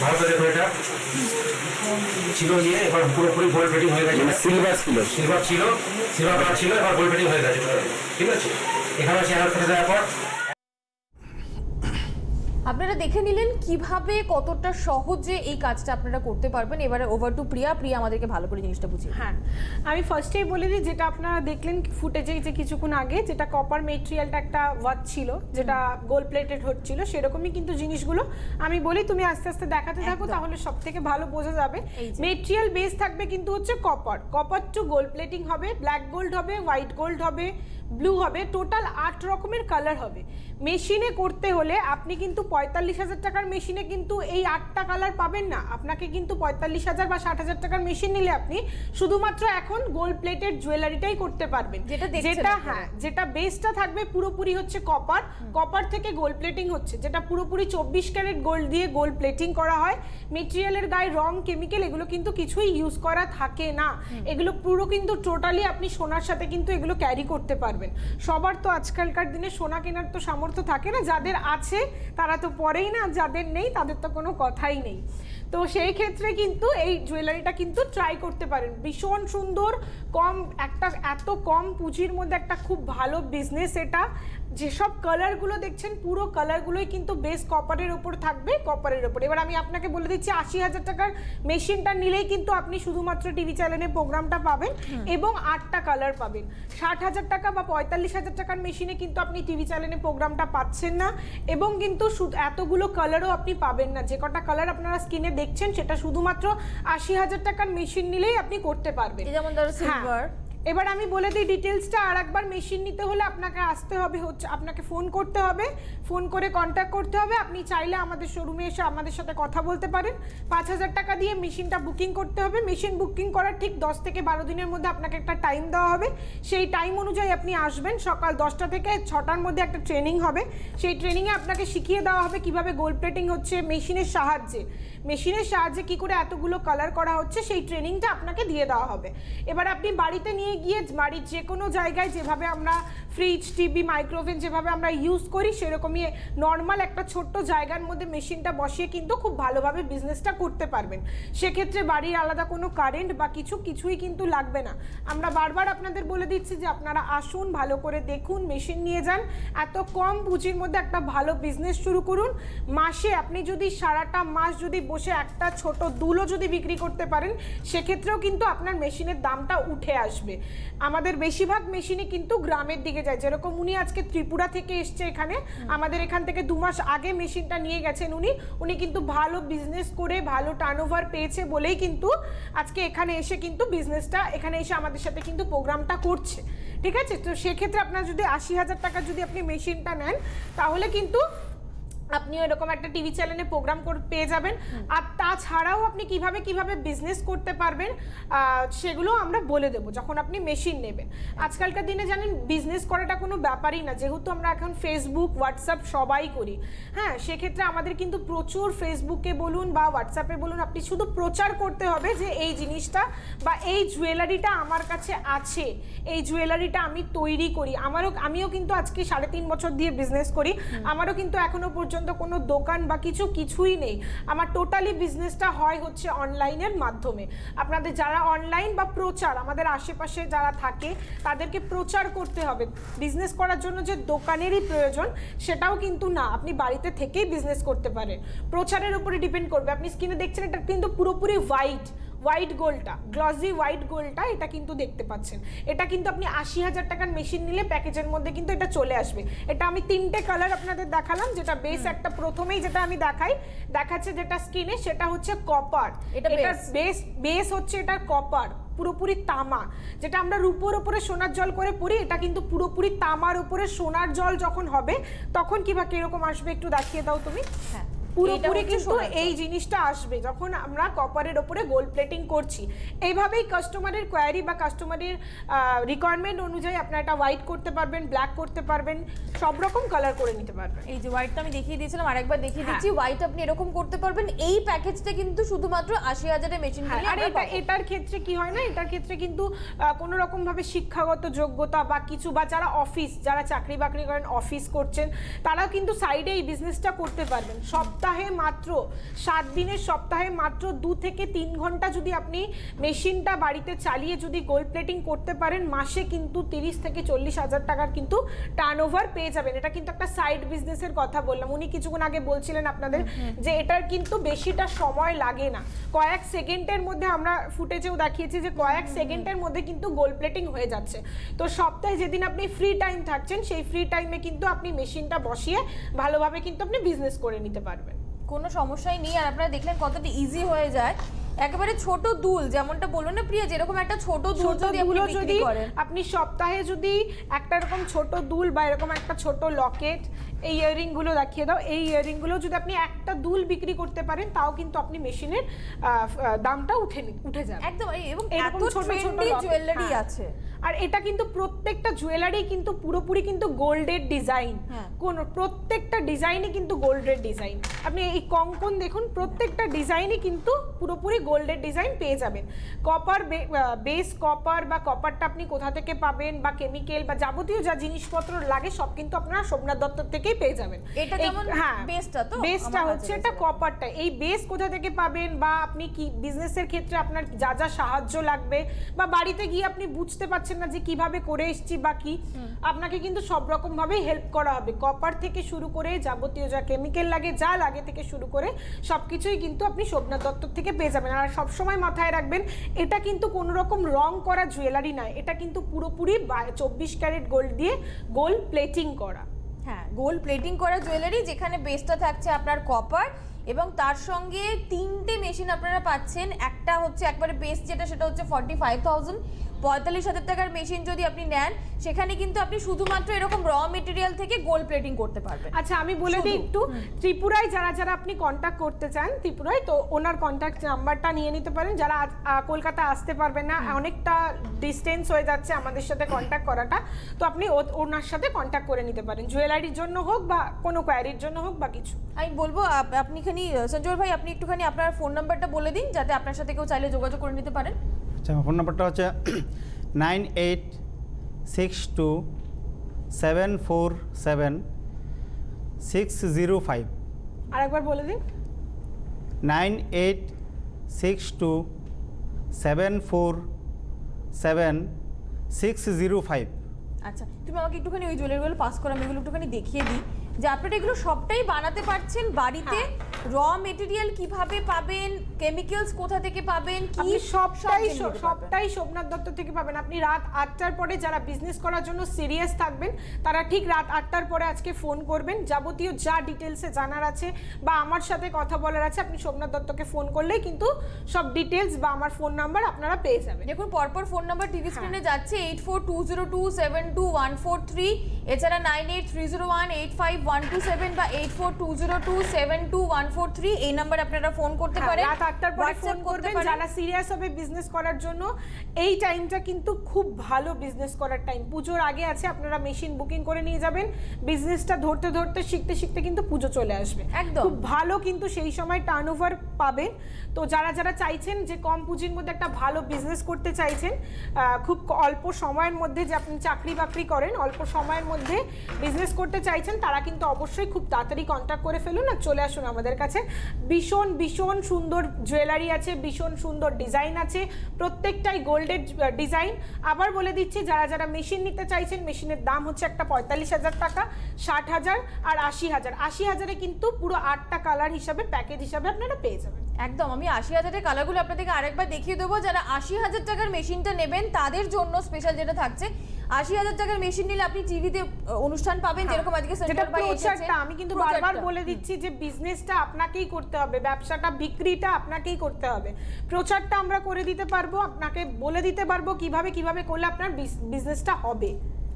Speaker 6: ভালো করে দেখো, এটা ছিল নিয়ে এবার পুরোপুরি গোল্ড প্লেটিং হয়ে গেছে।
Speaker 9: সিলভার ছিল,
Speaker 6: সিলভার ছিল, সিলভার কালার ছিল, এবার গোল্ড প্লেটিং হয়ে গেছে। ঠিক আছে, এখানে চেয়ার করে দেওয়ার পর
Speaker 1: আপনারা দেখে নিলেন কিভাবে কতটা সহজে এই কাজটা আপনারা করতে পারবেন। এবারে ওভার টু প্রিয়া। প্রিয়া আমাদেরকে ভালো করে জিনিসটা বুঝিয়ে।
Speaker 2: হ্যাঁ, আমি ফার্স্টেই বলে দিই, যেটা আপনারা দেখলেন ফুটেজে যে কিছুক্ষণ আগে, যেটা কপার মেটেরিয়ালটা একটা ওয়াচ ছিল, যেটা গোল্ড প্লেটেড হচ্ছিল, সেরকমই কিন্তু জিনিসগুলো। আমি বলি তুমি আস্তে আস্তে দেখাতে থাকো, তাহলে সব থেকে ভালো বোঝা যাবে। মেটেরিয়াল বেস থাকবে কিন্তু হচ্ছে copper, copper two gold plating হবে, ব্ল্যাক গোল্ড হবে, হোয়াইট গোল্ড হবে, ব্লু হবে, টোটাল 8 রকমের কালার হবে। মেশিনে করতে হলে আপনি কিন্তু 45,000 টাকার মেশিনে কিন্তু এই 8টা কালার পাবেন না। আপনাকে কিন্তু 45,000 বা 60,000 টাকার মেশিন নিলে আপনি শুধুমাত্র এখন গোল্ড প্লেটেড জুয়েলারিটাই করতে পারবেন। যেটা বেসটা থাকবে পুরোপুরি হচ্ছে কপার, কপার থেকে গোল্ড প্লেটিং হচ্ছে, যেটা পুরোপুরি 24 ক্যারেট গোল্ড দিয়ে গোল্ড প্লেটিং করা হয়। মেটেরিয়ালের গায়ে রং, কেমিক্যাল এগুলো কিন্তু কিছুই ইউজ করা থাকে না। এগুলো পুরো কিন্তু টোটালি আপনি সোনার সাথে কিন্তু এগুলো ক্যারি করতে পারবেন। সবার তো আজকালকার দিনে সোনা কেনার তো সামর্থ্য থাকে না, যাদের আছে তারা তো পরেই না, যাদের নেই তাদের তো কোনো কথাই নেই। তো সেই ক্ষেত্রে কিন্তু এই জুয়েলারিটা কিন্তু ট্রাই করতে পারেন। ভীষণ সুন্দর, এত কম পুঁজির মধ্যে একটা খুব ভালো বিজনেস এটা। যেসব কালারগুলো দেখছেন পুরো কালারগুলোই কিন্তু বেস কপারের ওপর থাকবে, কপারের ওপর। এবার আমি আপনাকে বলে দিচ্ছি 80,000 টাকার মেশিনটা নিলেই কিন্তু আপনি শুধুমাত্র টিভি চ্যানেলে প্রোগ্রামটা পাবেন এবং 8টা কালার পাবেন। 60,000 টাকা বা 45,000 টাকার মেশিনে কিন্তু আপনি টিভি চ্যানেলে প্রোগ্রামটা পাচ্ছেন না এবং কিন্তু এতগুলো কালারও আপনি পাবেন না। যে কটা কালার আপনারা স্ক্রিনে দেখছেন সেটা শুধুমাত্র 80,000 টাকার মেশিন নিলেই আপনি করতে পারবেন।
Speaker 1: যেমন ধরো সিলভার।
Speaker 2: এবার আমি বলে দিই ডিটেলসটা। আর একবার মেশিন নিতে হলে আপনাকে আসতে হবে, আপনাকে ফোন করতে হবে, ফোন করে কন্ট্যাক্ট করতে হবে। আপনি চাইলে আমাদের শোরুমে এসে আমাদের সাথে কথা বলতে পারেন। 5,000 টাকা দিয়ে মেশিনটা বুকিং করতে হবে। মেশিন বুকিং করার ঠিক 10 থেকে 12 দিনের মধ্যে আপনাকে একটা টাইম দেওয়া হবে। সেই টাইম অনুযায়ী আপনি আসবেন। সকাল 10টা থেকে 6টার মধ্যে একটা ট্রেনিং হবে। সেই ট্রেনিংয়ে আপনাকে শিখিয়ে দেওয়া হবে কিভাবে গোল্ড প্লেটিং হচ্ছে মেশিনের সাহায্যে কি করে এতগুলো কালার করা হচ্ছে, সেই ট্রেনিংটা আপনাকে দিয়ে দেওয়া হবে। এবার আপনি বাড়িতে নিয়ে গিয়ে বাড়ির যে কোনো জায়গায় যেভাবে আমরা ফ্রিজ, টিভি, মাইক্রোওভেন যেভাবে আমরা ইউজ করি সেরকমই নর্মাল একটা ছোট্ট জায়গার মধ্যে মেশিনটা বসিয়ে কিন্তু খুব ভালোভাবে বিজনেসটা করতে পারবেন। সেক্ষেত্রে বাড়ির আলাদা কোনো কারেন্ট বা কিছুই কিন্তু লাগবে না। আমরা বারবার আপনাদের বলে দিচ্ছি যে আপনারা আসুন, ভালো করে দেখুন, মেশিন নিয়ে যান। এত কম পুঁজির মধ্যে একটা ভালো বিজনেস শুরু করুন। মাসে আপনি যদি সারাটা মাস যদি বসে একটা ছোট দুলও যদি বিক্রি করতে পারেন, সেক্ষেত্রেও কিন্তু আপনার মেশিনের দামটা উঠে আসবে। আমাদের বেশিরভাগ মেশিনই কিন্তু গ্রামের দিকে যায়। যেরকম উনি আজকে ত্রিপুরা থেকে এসছে এখানে, আমাদের এখান থেকে 2 মাস আগে মেশিনটা নিয়ে গেছেন উনি কিন্তু ভালো বিজনেস করে ভালো টার্নওভার পেয়েছে বলেই কিন্তু আজকে এখানে এসে কিন্তু বিজনেসটা এখানে এসে আমাদের সাথে কিন্তু প্রোগ্রামটা করছে। ঠিক আছে, তো সেক্ষেত্রে আপনার যদি 80,000 টাকা যদি আপনি মেশিনটা নেন তাহলে কিন্তু আপনি এরকম একটা টিভি চ্যানেলে প্রোগ্রাম পেয়ে যাবেন। আর তাছাড়াও আপনি কিভাবে বিজনেস করতে পারবেন সেগুলো আমরা বলে দেবো যখন আপনি মেশিন নেবেন। আজকালকার দিনে জানেন বিজনেস করাটা কোনো ব্যাপারই না, যেহেতু আমরা এখন ফেসবুক, হোয়াটসঅ্যাপ সবাই করি। হ্যাঁ, সেক্ষেত্রে আমাদের কিন্তু প্রচুর ফেসবুকে বলুন বা হোয়াটসঅ্যাপে বলুন, আপনি শুধু প্রচার করতে হবে যে এই জিনিসটা বা এই জুয়েলারিটা আমার কাছে আছে, এই জুয়েলারিটা আমি তৈরি করি। আমিও কিন্তু আজকে 3.5 বছর দিয়ে বিজনেস করি। আমারও কিন্তু এখনো পর্যন্ত কোনো দোকান বা কিছুই নেই। আমার টোটালি বিজনেসটা হয় হচ্ছে অনলাইনের মাধ্যমে। আপনাদের যারা অনলাইন বা প্রচার, আমাদের আশেপাশে যারা থাকে তাদেরকে প্রচার করতে হবে। বিজনেস করার জন্য যে দোকানেরই প্রয়োজন সেটাও কিন্তু না, আপনি বাড়িতে থেকেই বিজনেস করতে পারেন। প্রচারের উপরে ডিপেন্ড করবে। আপনি স্ক্রিনে দেখছেন এটা কিন্তু পুরোপুরি হোয়াইট গোল্ডটা, গ্লসি হোয়াইট গোল্ডটা এটা কিন্তু দেখতে পাচ্ছেন। এটা কিন্তু আপনি 80,000 টাকার মেশিন নিলে প্যাকেজের মধ্যে কিন্তু এটা চলে আসবে। এটা আমি 3টে কালার আপনাদের দেখালাম। যেটা বেস একটা প্রথমেই যেটা আমি দেখাচ্ছে যেটা স্ক্রিনে, সেটা হচ্ছে কপার। এটা বেস হচ্ছে এটা কপার, পুরোপুরি তামা। যেটা আমরা রূপোর উপরে সোনার জল করে পরি, এটা কিন্তু পুরোপুরি তামার উপরে সোনার জল যখন হবে তখন কিরকম আসবে একটু দেখিয়ে দাও তুমি।
Speaker 1: হ্যাঁ,
Speaker 2: পুরোপুরি
Speaker 1: হচ্ছে
Speaker 2: কিন্তু
Speaker 1: সোনার
Speaker 2: এই জিনিসটা আসবে যখন আমরা কপারের ওপরে গোল্ড প্লেটিং করছি। এইভাবেই কাস্টমারের কোয়ারি বা কাস্টমারের রিকোয়ারমেন্ট অনুযায়ী আপনারা এটা হোয়াইট করতে পারবেন, ব্ল্যাক করতে পারবেন, সব রকম কালার করে নিতে পারবেন।
Speaker 1: এই যে হোয়াইটটা আমি দেখিয়ে দিয়েছিলাম, আরেকবার দেখিয়ে দিচ্ছি। হোয়াইট আপনি এরকম করতে পারবেন। এই প্যাকেজটা কিন্তু শুধুমাত্র 80,000 এর মেশিন
Speaker 2: আর এটার ক্ষেত্রে কি হয় না, এটার ক্ষেত্রে কিন্তু কোনো রকম ভাবে শিক্ষাগত যোগ্যতা বা কিছু, বা যারা যারা চাকরি বাকরি করেন, অফিস করছেন, তারাও কিন্তু সাইডে এই বিজনেসটা করতে পারবেন। সপ্তাহে মাত্র 7 দিনের সপ্তাহে মাত্র 2 থেকে 3 ঘন্টা যদি আপনি মেশিনটা বাড়িতে চালিয়ে যদি গোল্ড প্লেটিং করতে পারেন, মাসে কিন্তু 30 থেকে 40 হাজার টাকার কিন্তু টার্নওভার পেয়ে যাবেন। এটা কিন্তু একটা সাইড বিজনেসের কথা বললাম। উনি কিছুক্ষণ আগে বলছিলেন আপনাদের যে এটার কিন্তু বেশিটা সময় লাগে না, কয়েক সেকেন্ডের মধ্যে, আমরা ফুটেজেও দেখিয়েছি যে কয়েক সেকেন্ডের মধ্যে কিন্তু গোল্ড প্লেটিং হয়ে যাচ্ছে। তো সপ্তাহে যেদিন আপনি ফ্রি টাইম থাকছেন, সেই ফ্রি টাইমে কিন্তু আপনি মেশিনটা বসিয়ে ভালোভাবে কিন্তু আপনি বিজনেস করে নিতে পারবেন,
Speaker 1: কোনো সমস্যাই নেই। আর আপনারা দেখলেন কতটা ইজি হয়ে যায়। একেবারে ছোট দুল, যেমনটা বললো না প্রিয়া, যেরকম একটা ছোট দুল যদি
Speaker 2: আপনি সপ্তাহে যদি একটা এরকম ছোট দুল বা এরকম একটা ছোট লকেট, এই ইয়াররিং গুলো দেখিয়ে দাও, এই ইয়াররিং গুলো যদি আপনি একটা দুল বিক্রি করতে পারেন, তাও কিন্তু আপনি মেশিনের দামটা উঠে যাবে
Speaker 1: একদম। এবং
Speaker 2: এরকম
Speaker 1: এত ট্রেন্ডি জুয়েলারি আছে।
Speaker 2: আর এটা কিন্তু প্রত্যেকটা জুয়েলারি কিন্তু পুরোপুরি কিন্তু গোল্ডের ডিজাইন, কোন প্রত্যেকটা ডিজাইনই কিন্তু গোল্ডের ডিজাইন। আপনি এই কঙ্কন দেখুন, প্রত্যেকটা ডিজাইনই কিন্তু পুরোপুরি গোল্ডের ডিজাইন পেয়ে যাবেন। কপার বেস কপার বা কপারটা আপনি কোথা থেকে পাবেন, বা কেমিক্যাল বা যাবতীয় যা জিনিসপত্র লাগে সব কিন্তু আপনারা সোমনাথ দত্ত থেকেই পেয়ে যাবেন।
Speaker 1: এটা যেমন বেসটা, তো
Speaker 2: বেসটা হচ্ছে এটা কপারটা। এই বেস কোথা থেকে পাবেন, বা আপনি কি বিজনেসের ক্ষেত্রে আপনার যা যা সাহায্য লাগবে, বা বাড়িতে গিয়ে আপনি বুঝতে পারছেন না যে কিভাবে করে এসেছি বা কি, আপনাকে কিন্তু সব রকম ভাবে হেল্প করা হবে। কপার থেকে শুরু করে যাবতীয় যা কেমিক্যাল লাগে, যা লাগে থেকে শুরু করে সবকিছুই কিন্তু আপনি সোমনাথ দত্ত থেকে পেয়ে যাবেন। আর সবসময় মাথায় রাখবেন, এটা কিন্তু কোনো রকম রং করা জুয়েলারি নয়, এটা কিন্তু পুরোপুরি 24 ক্যারেট গোল্ড দিয়ে গোল্ড প্লেটিং করা।
Speaker 1: হ্যাঁ, গোল্ড প্লেটিং করা জুয়েলারি, যেখানে বেসটা থাকছে আপনার কপার, এবং তার সঙ্গে 3টে মেশিন আপনারা পাচ্ছেন। একটা হচ্ছে একবারে বেস যেটা, সেটা হচ্ছে 45,000, 45,000 টাকার মেশিন যদি আপনি নেন, সেখানে কিন্তু আপনি শুধুমাত্র এরকম র মেটেরিয়াল থেকে গোল্ড প্লেটিং করতে পারবেন।
Speaker 2: আচ্ছা, আমি বলে দিই একটু, ত্রিপুরায় যারা আপনি কন্ট্যাক্ট করতে চান ত্রিপুরায়, তো ওনার কন্ট্যাক্ট নাম্বারটা নিয়ে নিতে পারেন। যারা কলকাতা আসতে পারবেন না, অনেকটা ডিস্টেন্স হয়ে যাচ্ছে আমাদের সাথে কন্ট্যাক্ট করাটা, তো আপনি ওনার সাথে কন্ট্যাক্ট করে নিতে পারেন, জুয়েলারির জন্য হোক বা কোনো কোয়ারির জন্য হোক বা কিছু।
Speaker 1: আমি বলবো আপনি খানি সঞ্জয় ভাই, আপনি একটুখানি আপনার ফোন নাম্বারটা বলে দিন, যাতে আপনার সাথে কেউ চাইলে যোগাযোগ করে নিতে পারেন।
Speaker 3: আচ্ছা, আমার ফোন নাম্বারটা হচ্ছে 9862747605।
Speaker 2: আরেকবার বলে দিন।
Speaker 3: 9862747605।
Speaker 1: আচ্ছা, তুমি আমাকে একটুখানি ওই জুয়েলারিগুলো পাস করো, আমি এগুলো একটুখানি দেখিয়ে দিই যে আপনারা এগুলো সবটাই বানাতে পারছেন বাড়িতে। র মেটেরিয়াল কিভাবে পাবেন, কেমিক্যালস কোথা থেকে পাবেন, কি
Speaker 2: সবটাই সোমনাথ দত্ত থেকে পাবেন। আপনি রাত 8টার পরে যারা বিজনেস করার জন্য সিরিয়াস থাকবেন, তারা ঠিক রাত 8টার পরে আজকে ফোন করবেন। যাবতীয় যা ডিটেলসে জানার আছে বা আমার সাথে কথা বলার আছে, আপনি সোমনাথ দত্তকে ফোন করলেই কিন্তু সব ডিটেলস বা আমার ফোন নাম্বার আপনারা পেয়ে যাবেন।
Speaker 1: দেখুন, পরপর ফোন নাম্বার টিভি স্ক্রিনে যাচ্ছে, 8420272143, এছাড়া 9830185127 বা 8420272143, এই নাম্বারে আপনারা ফোন করতে পারেন।
Speaker 2: রাত 8টার পরে ফোন করবেন যারা সিরিয়াস হবে বিজনেস করার জন্য। এই টাইমটা কিন্তু খুব ভালো বিজনেস করার টাইম। পুজোর আগে আছে, আপনারা মেশিন বুকিং করে নিয়ে যাবেন, বিজনেসটা ধরতে ধরতে শিখতে শিখতে কিন্তু পুজো চলে আসবে।
Speaker 1: একদম
Speaker 2: খুব ভালো কিন্তু সেই সময় টার্নওভার পাবেন। তো যারা চাইছেন যে কম পুঁজির মধ্যে একটা ভালো বিজনেস করতে চাইছেন, খুব অল্প সময়ের মধ্যে, যে আপনি চাকরি বাকরি করেন, অল্প সময়ের মধ্যে বিজনেস করতে চাইছেন, তারা কিন্তু অবশ্যই খুব তাড়াতাড়ি কন্ট্যাক্ট করে ফেলুন আর চলে আসুন আমাদের কাছে। ভীষণ ভীষণ সুন্দর জুয়েলারি আছে, ভীষণ সুন্দর ডিজাইন আছে, প্রত্যেকটাই গোল্ডের ডিজাইন। আবার বলে দিচ্ছি, যারা মেশিন নিতে চাইছেন, মেশিনের দাম হচ্ছে একটা 45,000 টাকা, 60,000 আর 80,000। 80,000-এ কিন্তু পুরো 8টা কালার হিসাবে প্যাকেজ হিসাবে আপনারা পেয়ে যাবেন।
Speaker 1: একদম, আমি 80,000-এর কালারগুলো আপনাদেরকে আরেকবার দেখিয়ে দেবো। যারা 80,000 টাকার মেশিনটা নেবেন, তাদের জন্য স্পেশাল যেটা থাকছে, 80,000 টাকার মেশিন নিলে আপনি টিভিতে অনুষ্ঠান পাবেন, যেরকম আজকে সঞ্জয় ভাই এসেছে।
Speaker 2: আমি কিন্তু বারবার বলে দিচ্ছি যে বিজনেসটা আপনাকেই করতে হবে, ব্যবসাটা বিক্রিটা আপনাকেই করতে হবে। প্রচারটা আমরা করে দিতে পারবো, আপনাকে বলে দিতে পারবো কিভাবে করলে আপনার বিজনেসটা হবে।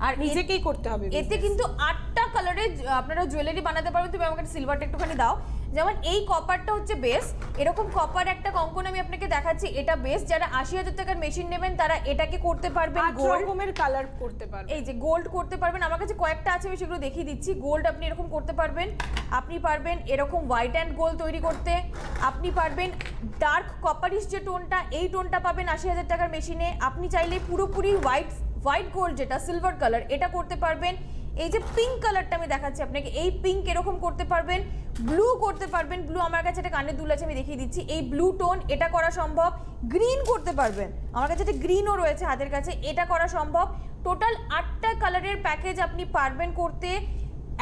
Speaker 1: আর
Speaker 2: নিজেকেই করতে হবে
Speaker 1: এতে কিন্তু 8টা কালারের আপনারা জুয়েলারি বানাতে পারবেন। তুমি আমাকে সিলভারটা একটুখানি দাও। যেমন এই কপারটা হচ্ছে বেস, এরকম কপার একটা কঙ্কন আমি আপনাকে দেখাচ্ছি, এটা বেস। যারা 80,000 টাকার মেশিন নেবেন তারা এটাকে করতে পারবেন
Speaker 2: 8
Speaker 1: গোল্ড,
Speaker 2: রকমের কালার করতে পারবে।
Speaker 1: এই যে গোল্ড করতে পারবেন। আমার কাছে কয়েকটা আছে, আমি সেগুলো দেখিয়ে দিচ্ছি। গোল্ড আপনি এরকম করতে পারবেন, আপনি পারবেন এরকম হোয়াইট অ্যান্ড গোল্ড তৈরি করতে, আপনি পারবেন ডার্ক কপারিশ যে টোনটা, এই টোনটা পাবেন 80,000 টাকার মেশিনে। আপনি চাইলে পুরোপুরি হোয়াইট গোল্ড যেটা সিলভার কালার, এটা করতে পারবেন। এই যে পিঙ্ক কালারটা আমি দেখাচ্ছি আপনাকে, এই পিঙ্ক এরকম করতে পারবেন। ব্লু করতে পারবেন, ব্লু আমার কাছে একটা কানের দুল আছে, আমি দেখিয়ে দিচ্ছি। এই ব্লু টোন, এটা করা সম্ভব। গ্রিন করতে পারবেন, আমার কাছে একটা গ্রিনও রয়েছে হাতের কাছে, এটা করা সম্ভব। টোটাল 8টা কালারের প্যাকেজ আপনি পারবেন করতে।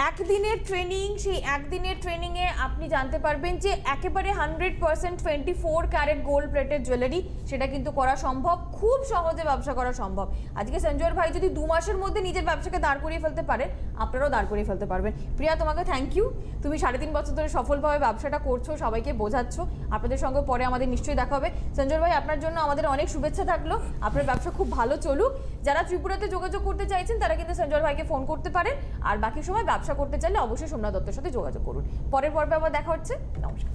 Speaker 1: একদিনের ট্রেনিং, সেই একদিনের ট্রেনিংয়ে আপনি জানতে পারবেন যে একেবারে 100% 24 ক্যারেট গোল্ড প্লেটেড জুয়েলারি, সেটা কিন্তু করা সম্ভব, খুব সহজে ব্যবসা করা সম্ভব। আজকে সঞ্জয়ের ভাই যদি 2 মাসের মধ্যে নিজের ব্যবসাকে দাঁড় করিয়ে ফেলতে পারেন, আপনারাও দাঁড় করিয়ে ফেলতে পারবেন। প্রিয়া, তোমাকে থ্যাংক ইউ। তুমি 3.5 বছর ধরে সফলভাবে ব্যবসাটা করছো, সবাইকে বোঝাচ্ছ। আপনাদের সঙ্গে পরে আমাদের নিশ্চয়ই দেখা হবে। সঞ্জয় ভাই, আপনার জন্য আমাদের অনেক শুভেচ্ছা থাকলো, আপনার ব্যবসা খুব ভালো চলুক। যারা ত্রিপুরাতে যোগাযোগ করতে চাইছেন তারা কিন্তু সঞ্জয় ভাইকে ফোন করতে পারেন, আর বাকি সময় ব্যবসা করতে চাইলে অবশ্যই সোমনাথ দত্তের সাথে যোগাযোগ করুন। পরের পর্বে আবার দেখা হচ্ছে। নমস্কার।